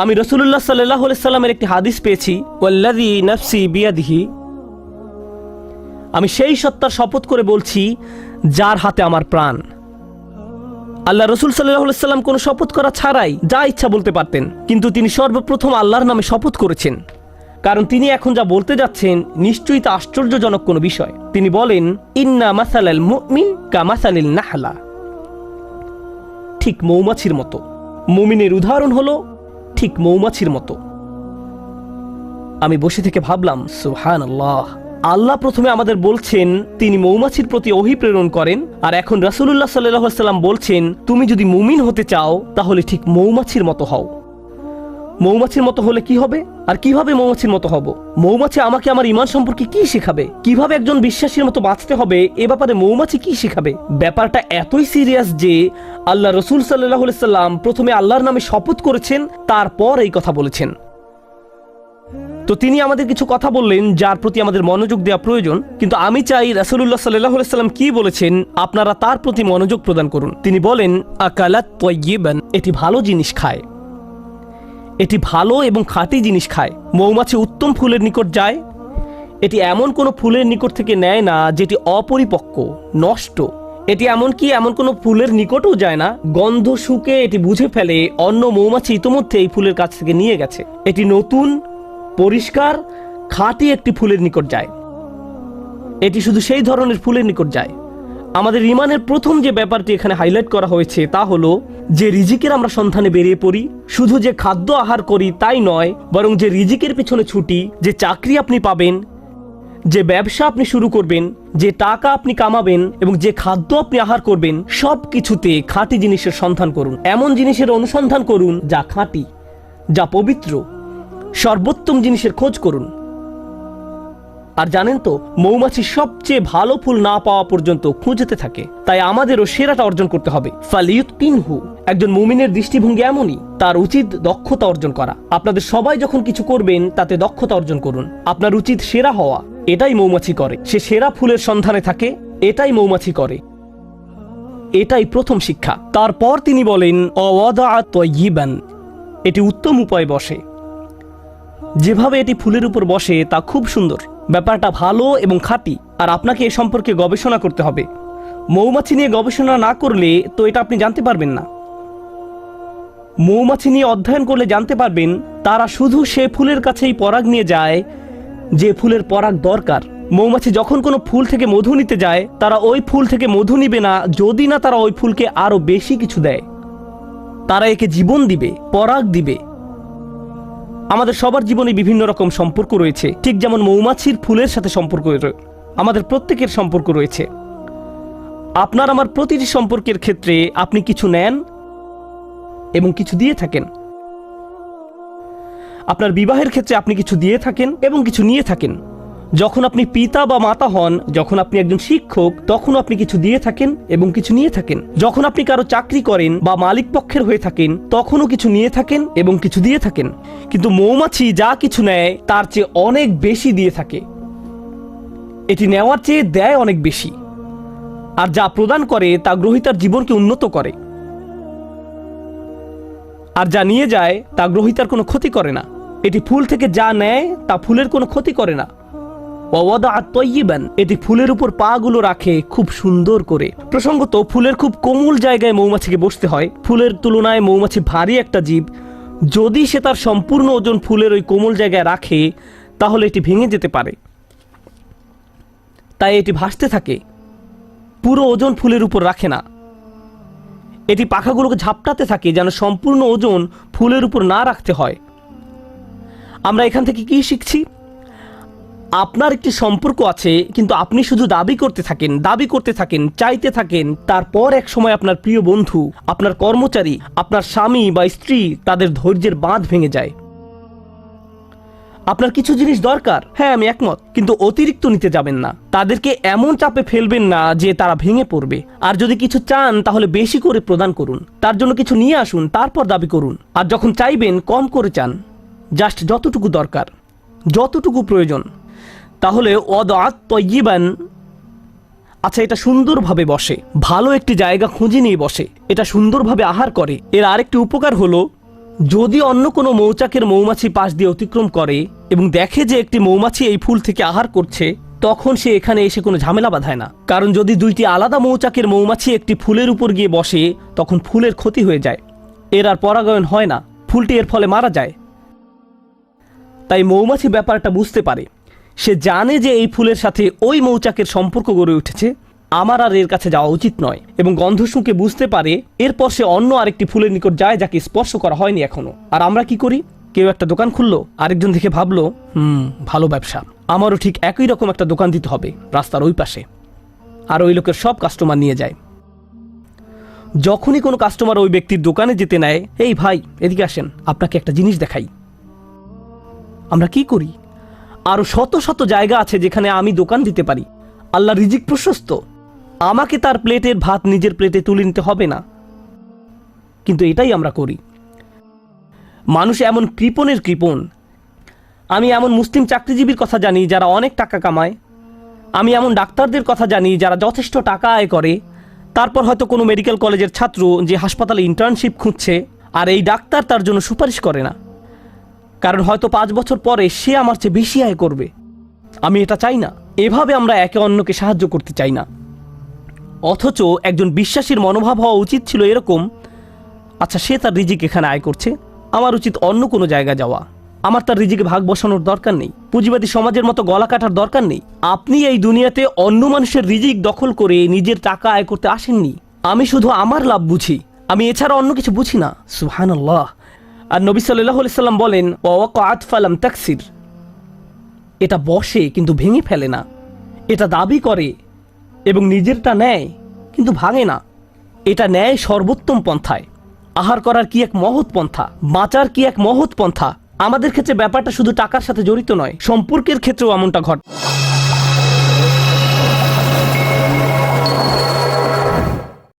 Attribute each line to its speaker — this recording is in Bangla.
Speaker 1: আমি রাসূলুল্লাহ সাল্লাল্লাহু আলাইহি সাল্লামের একটি হাদিস পেয়েছি, ওয়াল্লাযী নাফসি বিয়াদিহি, আমি সেই সত্তার শপথ করে বলছি যার হাতে আমার প্রাণ। আল্লাহ রসুল সাল্লাল্লাহু আলাইহি সাল্লাম কোনো শপথ করা ছাড়াই যা ইচ্ছা বলতে পারতেন, কিন্তু তিনি সর্বপ্রথম আল্লাহর নামে শপথ করেছেন, কারণ তিনি এখন যা বলতে যাচ্ছেন নিশ্চয়ই তা আশ্চর্যজনক কোনো বিষয়। তিনি বলেন, ইন্না মাসালাল মুমিন কামাসালিল নাহলা, ঠিক মৌমাছির মতো। মুমিনের উদাহরণ হলো ঠিক মৌমাছির মতো। আমি বসে থেকে ভাবলাম, সুবহানাল্লাহ, আল্লাহ প্রথমে আমাদের বলছেন তিনি মৌমাছির প্রতি ওহী প্রেরণ করেন, আর এখন রাসূলুল্লাহ সাল্লাল্লাহু আলাইহি সাল্লাম বলছেন তুমি যদি মুমিন হতে চাও তাহলে ঠিক মৌমাছির মতো হও। মৌমাছির মতো হলে কি হবে, আর কিভাবে মৌমাছির মতো হব? মৌমাছি আমাকে আমার ঈমান সম্পর্কে কি শেখাবে? কিভাবে একজন বিশ্বাসীর মতো বাঁচতে হবে এ ব্যাপারে মৌমাছি কি শেখাবে? ব্যাপারটা এতই সিরিয়াস যে আল্লাহ রসুল সাল্লাল্লাহু আলাইহি সাল্লাম প্রথমে আল্লাহর নামে শপথ করেছেন, তারপর এই কথা বলেছেন। তো তিনি আমাদের কিছু কথা বললেন যার প্রতি আমাদের মনোযোগ দেওয়া প্রয়োজন, কিন্তু আমি চাই রাসূলুল্লাহ সাল্লাল্লাহু আলাইহি সাল্লাম কি বলেছেন আপনারা তার প্রতি মনোযোগ প্রদান করুন। তিনি বলেন, আকালাত তাইয়িবান, এটি ভালো জিনিস খায়, এটি ভালো এবং খাঁটি জিনিস খায়। মৌমাছি উত্তম ফুলের নিকট যায়, এটি এমন কোনো ফুলের নিকট থেকে নেয় না যেটি অপরিপক্ক, নষ্ট। এটি এমন কোনো ফুলের নিকটও যায় না, গন্ধ শুকে এটি বুঝে ফেলে অন্য মৌমাছি ইতোমধ্যে এই ফুলের কাছ থেকে নিয়ে গেছে। এটি নতুন, পরিষ্কার, খাঁটি একটি ফুলের নিকট যায়। এটি শুধু সেই ধরনের ফুলের নিকট যায়। আমাদের ঈমানের প্রথম যে ব্যাপারটি এখানে হাইলাইট করা হয়েছে তা হলো যে রিজিকের আমরা সন্ধানে বেরিয়ে পড়ি, শুধু যে খাদ্য আহার করি তাই নয়, বরং যে রিজিকের পিছনে ছুটি, যে চাকরি আপনি পাবেন, যে ব্যবসা আপনি শুরু করবেন, যে টাকা আপনি কামাবেন এবং যে খাদ্য আপনি আহার করবেন, সব কিছুতে খাঁটি জিনিসের সন্ধান করুন। এমন জিনিসের অনুসন্ধান করুন যা খাঁটি, যা পবিত্র, সর্বোত্তম জিনিসের খোঁজ করুন। আর জানেন তো, মৌমাছি সবচেয়ে ভালো ফুল না পাওয়া পর্যন্ত খুঁজতে থাকে। তাই আমাদেরও সেরাটা অর্জন করতে হবে। ফালিয়ুতকিনহু, একজন মুমিনের দৃষ্টিভঙ্গি এমনই, তার উচিত দক্ষতা অর্জন করা। আপনাদের সবাই যখন কিছু করবেন তাতে দক্ষতা অর্জন করুন। আপনার উচিত সেরা হওয়া, এটাই মৌমাছি করে। সে সেরা ফুলের সন্ধানে থাকে, এটাই মৌমাছি করে। এটাই প্রথম শিক্ষা। তারপর তিনি বলেন, অওয়াদা তাইয়িবান, এটি উত্তম উপায়ে বসে। যেভাবে এটি ফুলের উপর বসে তা খুব সুন্দর। ব্যাপারটা ভালো এবং খাঁটি। আর আপনাকে এ সম্পর্কে গবেষণা করতে হবে। মৌমাছি নিয়ে গবেষণা না করলে তো এটা আপনি জানতে পারবেন না। মৌমাছি নিয়ে অধ্যয়ন করলে জানতে পারবেন তারা শুধু সে ফুলের কাছেই পরাগ নিয়ে যায় যে ফুলের পরাগ দরকার। মৌমাছি যখন কোনো ফুল থেকে মধু নিতে যায়, তারা ওই ফুল থেকে মধু নিবে না যদি না তারা ওই ফুলকে আরো বেশি কিছু দেয়। তারা একে জীবন দিবে, পরাগ দিবে। আমাদের সবার জীবনে বিভিন্ন রকম সম্পর্ক রয়েছে, ঠিক যেমন মৌমাছির ফুলের সাথে সম্পর্ক আমাদের প্রত্যেকের সম্পর্ক রয়েছে। আপনার আমার প্রতিটি সম্পর্কের ক্ষেত্রে আপনি কিছু নেন এবং কিছু দিয়ে থাকেন। আপনার বিবাহের ক্ষেত্রে আপনি কিছু দিয়ে থাকেন এবং কিছু নিয়ে থাকেন। যখন আপনি পিতা বা মাতা হন, যখন আপনি একজন শিক্ষক, তখন আপনি কিছু দিয়ে থাকেন এবং কিছু নিয়ে থাকেন। যখন আপনি কারো চাকরি করেন বা মালিক পক্ষের হয়ে থাকেন, তখনও কিছু নিয়ে থাকেন এবং কিছু দিয়ে থাকেন। কিন্তু মৌমাছি যা কিছু নেয় তার চেয়ে অনেক বেশি দিয়ে থাকে। এটি নেওয়ার চেয়ে দেয় অনেক বেশি। আর যা প্রদান করে তা গ্রহীতার জীবনকে উন্নত করে। আর যা নিয়ে যায় তা গ্রহীতার কোনো ক্ষতি করে না। এটি ফুল থেকে যা নেয় তা ফুলের কোনো ক্ষতি করে না। এটি ফুলের উপর পা গুলো রাখে খুব সুন্দর করে। প্রসঙ্গত, ফুলের খুব কোমল জায়গায় মৌমাছিকে বসতে হয়। ফুলের তুলনায় মৌমাছি ভারী একটা জীব। যদি সে তার সম্পূর্ণ ওজন ফুলের ওই কোমল জায়গায় রাখে তাহলে এটি ভেঙে যেতে পারে। তাই এটি ভাসতে থাকে, পুরো ওজন ফুলের উপর রাখে না। এটি পাখাগুলোকে ঝাপটাতে থাকে যেন সম্পূর্ণ ওজন ফুলের উপর না রাখতে হয়। আমরা এখান থেকে কি শিখছি? আপনার একটি সম্পর্ক আছে, কিন্তু আপনি শুধু দাবি করতে থাকেন, চাইতে থাকেন। তারপর এক সময় আপনার প্রিয় বন্ধু, আপনার কর্মচারী, আপনার স্বামী বা স্ত্রী, তাদের ধৈর্যের বাঁধ ভেঙে যায়। আপনার কিছু জিনিস দরকার, হ্যাঁ আমি একমত, কিন্তু অতিরিক্ত নিতে যাবেন না। তাদেরকে এমন চাপে ফেলবেন না যে তারা ভেঙে পড়বে। আর যদি কিছু চান তাহলে বেশি করে প্রদান করুন। তার জন্য কিছু নিয়ে আসুন, তারপর দাবি করুন। আর যখন চাইবেন কম করে চান, জাস্ট যতটুকু দরকার, যতটুকু প্রয়োজন। তাহলে ওয়াদাত তাইয়িবান, আচ্ছা এটা সুন্দরভাবে বসে, ভালো একটি জায়গা খুঁজে নিয়ে বসে, এটা সুন্দরভাবে আহার করে। এর আরেকটি উপকার হলো যদি অন্য কোনো মৌচাকের মৌমাছি পাশ দিয়ে অতিক্রম করে এবং দেখে যে একটি মৌমাছি এই ফুল থেকে আহার করছে, তখন সে এখানে এসে কোনো ঝামেলা বাঁধায় না। কারণ যদি দুইটি আলাদা মৌচাকের মৌমাছি একটি ফুলের উপর গিয়ে বসে, তখন ফুলের ক্ষতি হয়ে যায়, এর আর পরাগায়ন হয় না, ফুলটি এর ফলে মারা যায়। তাই মৌমাছি ব্যাপারটা বুঝতে পারে, সে জানে যে এই ফুলের সাথে ওই মৌচাকের সম্পর্ক গড়ে উঠেছে, আমার আর এর কাছে যাওয়া উচিত নয়, এবং গন্ধ শুঁকে বুঝতে পারে। এরপর সে অন্য আরেকটি ফুলের নিকট যায় যাকে স্পর্শ করা হয়নি এখনো। আর আমরা কি করি? কেউ একটা দোকান খুললো, আরেকজন দেখে ভাবলো ভালো ব্যবসা, আমারও ঠিক একই রকম একটা দোকান দিতে হবে রাস্তার ওই পাশে, আর ওই লোকের সব কাস্টমার নিয়ে যায়। যখনই কোনো কাস্টমার ওই ব্যক্তির দোকানে যেতে নেয়, এই ভাই এদিকে আসেন, আপনাকে একটা জিনিস দেখাই। আমরা কি করি? আরো শত শত জায়গা আছে যেখানে আমি দোকান দিতে পারি। আল্লাহ রিজিক প্রশস্ত, আমাকে তার প্লেটের ভাত নিজের প্লেটে তুলে নিতে হবে না, কিন্তু এটাই আমরা করি। মানুষ এমন কৃপণের কৃপণ। আমি এমন মুসলিম চাকরিজীবীর কথা জানি যারা অনেক টাকা কামায়, আমি এমন ডাক্তারদের কথা জানি যারা যথেষ্ট টাকা আয় করে, তারপর হয়তো কোনো মেডিকেল কলেজের ছাত্র যে হাসপাতালে ইন্টার্নশিপ খুঁজছে, আর এই ডাক্তার তার জন্য সুপারিশ করে না, কারণ হয়তো 5 বছর পরে সে আমার চেয়ে বেশি আয় করবে। আমি এটা চাই না। এভাবে আমরা একে অন্যকে সাহায্য করতে চাই না। অথচ একজন বিশ্বাসীর মনোভাব হওয়া উচিত ছিল এরকম, আচ্ছা সে তার রিজিক এখানে আয় করছে, আমার উচিত অন্য কোনো জায়গায় যাওয়া, আমার তার রিজিকে ভাগ বসানোর দরকার নেই, পুঁজিবাদী সমাজের মতো গলা কাটার দরকার নেই। আপনি এই দুনিয়াতে অন্য মানুষের রিজিক দখল করে নিজের টাকা আয় করতে আসেননি। আমি শুধু আমার লাভ বুঝি, আমি এছাড়া অন্য কিছু বুঝি না। সুবহানাল্লাহ। আর নবী সাল্লাল্লাহু আলাইহি সাল্লাম বলেন, ওয়াকাআত ফালাম তাকসির, এটা বসে কিন্তু ভেঙে ফেলে না, এটা দাবি করে এবং নিজেরটা নেয় কিন্তু ভাঙে না, এটা নেয় সর্বোত্তম পন্থায়। আহার করার কি এক মহৎ পন্থা, বাঁচার কি এক মহৎ পন্থা। আমাদের ক্ষেত্রে ব্যাপারটা শুধু টাকার সাথে জড়িত নয়, সম্পর্কের ক্ষেত্রেও এমনটা ঘটে।